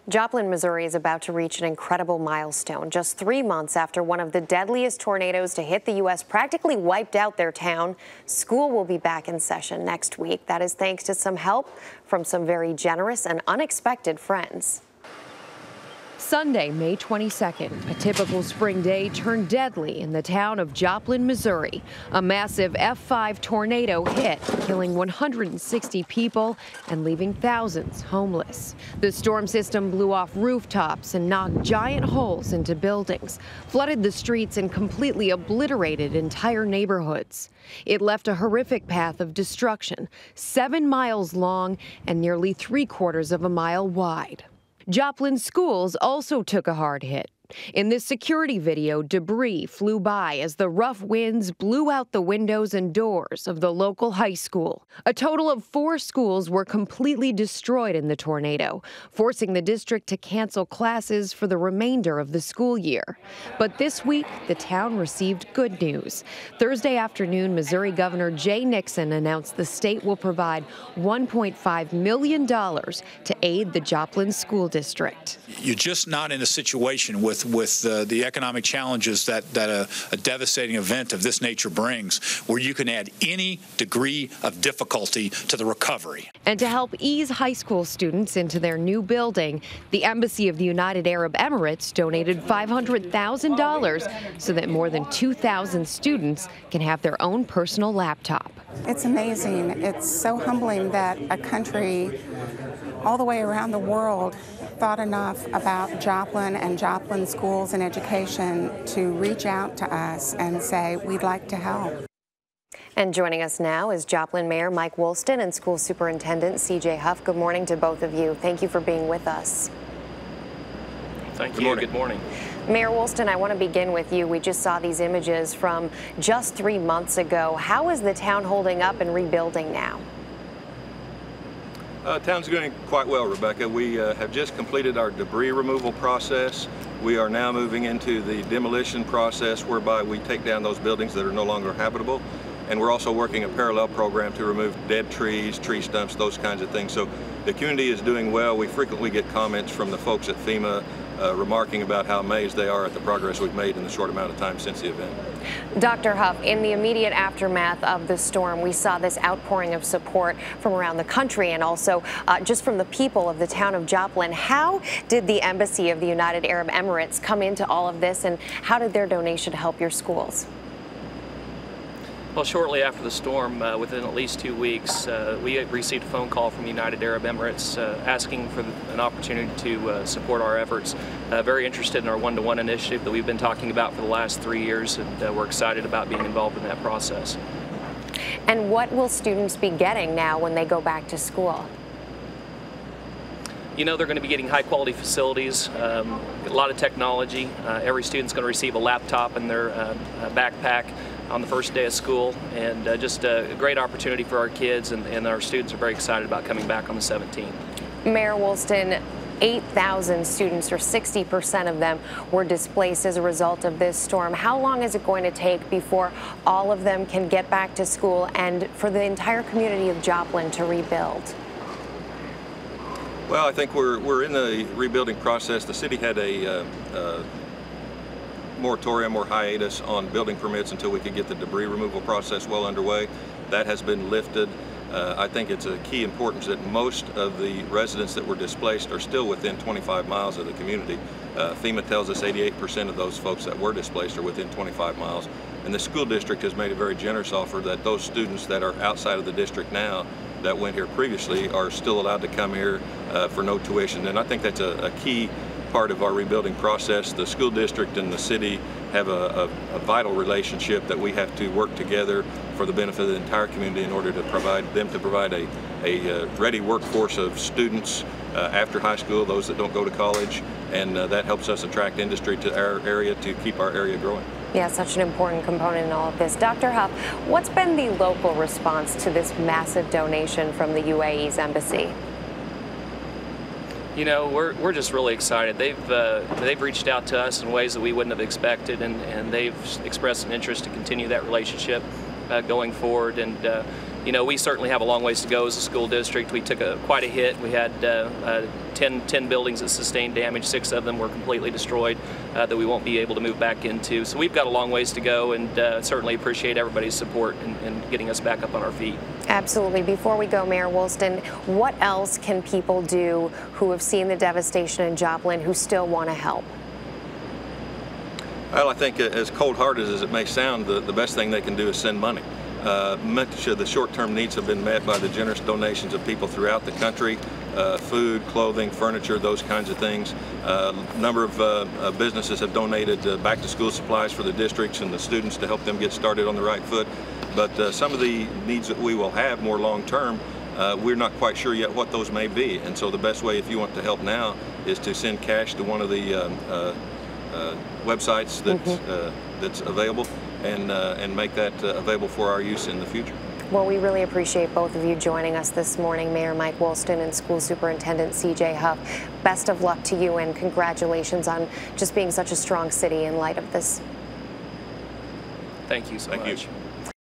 Joplin, Missouri is about to reach an incredible milestone. Just 3 months after one of the deadliest tornadoes to hit the U.S. practically wiped out their town, school will be back in session next week. That is thanks to some help from some very generous and unexpected friends. Sunday, May 22nd, a typical spring day turned deadly in the town of Joplin, Missouri. A massive F5 tornado hit, killing 160 people and leaving thousands homeless. The storm system blew off rooftops and knocked giant holes into buildings, flooded the streets and completely obliterated entire neighborhoods. It left a horrific path of destruction, 7 miles long and nearly 3/4 of a mile wide. Joplin schools also took a hard hit. In this security video, debris flew by as the rough winds blew out the windows and doors of the local high school. A total of 4 schools were completely destroyed in the tornado, forcing the district to cancel classes for the remainder of the school year. But this week, the town received good news. Thursday afternoon, Missouri Governor Jay Nixon announced the state will provide $1.5 million to aid the Joplin School District. You're just not in a situation with the economic challenges that a devastating event of this nature brings, where you can add any degree of difficulty to the recovery. And to help ease high school students into their new building, the Embassy of the United Arab Emirates donated $500,000 so that more than 2,000 students can have their own personal laptop. It's amazing. It's so humbling that a country all the way around the world thought enough about Joplin and Joplin schools and education to reach out to us and say, we'd like to help. And joining us now is Joplin Mayor Mike Woolston and School Superintendent C.J. Huff. Good morning to both of you. Thank you for being with us. Thank you. Good morning. Mayor Woolston, I want to begin with you. We just saw these images from just 3 months ago. How is the town holding up and rebuilding now? Town's doing quite well, Rebecca. We have just completed our debris removal process. We are now moving into the demolition process, whereby we take down those buildings that are no longer habitable. And we're also working a parallel program to remove dead trees, tree stumps, those kinds of things. So the community is doing well. We frequently get comments from the folks at FEMA remarking about how amazed they are at the progress we've made in the short amount of time since the event. Dr. Huff, in the immediate aftermath of the storm, we saw this outpouring of support from around the country and also just from the people of the town of Joplin. How did the Embassy of the United Arab Emirates come into all of this, and how did their donation help your schools? Well, shortly after the storm, within at least 2 weeks, we received a phone call from the United Arab Emirates asking for an opportunity to support our efforts. Very interested in our one-to-one initiative that we've been talking about for the last 3 years, and we're excited about being involved in that process. And what will students be getting now when they go back to school? You know, they're going to be getting high-quality facilities, a lot of technology. Every student's going to receive a laptop in their backpack on the first day of school, and just a great opportunity for our kids, and our students are very excited about coming back on the 17th. Mayor Woolston, 8,000 students, or 60% of them, were displaced as a result of this storm. How long is it going to take before all of them can get back to school and for the entire community of Joplin to rebuild? Well, I think we're in the rebuilding process. The city had a moratorium or hiatus on building permits until we could get the debris removal process well underway. That has been lifted. I think it's a key importance that most of the residents that were displaced are still within 25 miles of the community. FEMA tells us 88% of those folks that were displaced are within 25 miles. And the school district has made a very generous offer that those students that are outside of the district now that went here previously are still allowed to come here for no tuition. And I think that's a key part of our rebuilding process. The school district and the city have a vital relationship that we have to work together for the benefit of the entire community in order to provide a ready workforce of students after high school, those that don't go to college, and that helps us attract industry to our area to keep our area growing. Yeah, such an important component in all of this. Dr. Huff, what's been the local response to this massive donation from the UAE's embassy? You know, we're just really excited. They've reached out to us in ways that we wouldn't have expected, and they've expressed an interest to continue that relationship going forward. And we certainly have a long ways to go as a school district. We took quite a hit. We had 10 buildings that sustained damage. 6 of them were completely destroyed that we won't be able to move back into. So we've got a long ways to go, and certainly appreciate everybody's support in getting us back up on our feet. Absolutely. Before we go, Mayor Woolston, what else can people do who have seen the devastation in Joplin who still want to help? Well, I think as cold-hearted as it may sound, the best thing they can do is send money. Much of the short-term needs have been met by the generous donations of people throughout the country, food, clothing, furniture, those kinds of things. A number of businesses have donated back-to-school supplies for the districts and the students to help them get started on the right foot. But some of the needs that we will have more long-term, we're not quite sure yet what those may be. And so the best way, if you want to help now, is to send cash to one of the websites that's available, and make that available for our use in the future. Well, we really appreciate both of you joining us this morning, Mayor Mike Woolston and School Superintendent C.J. Huff. Best of luck to you, and congratulations on just being such a strong city in light of this. Thank you so much. You.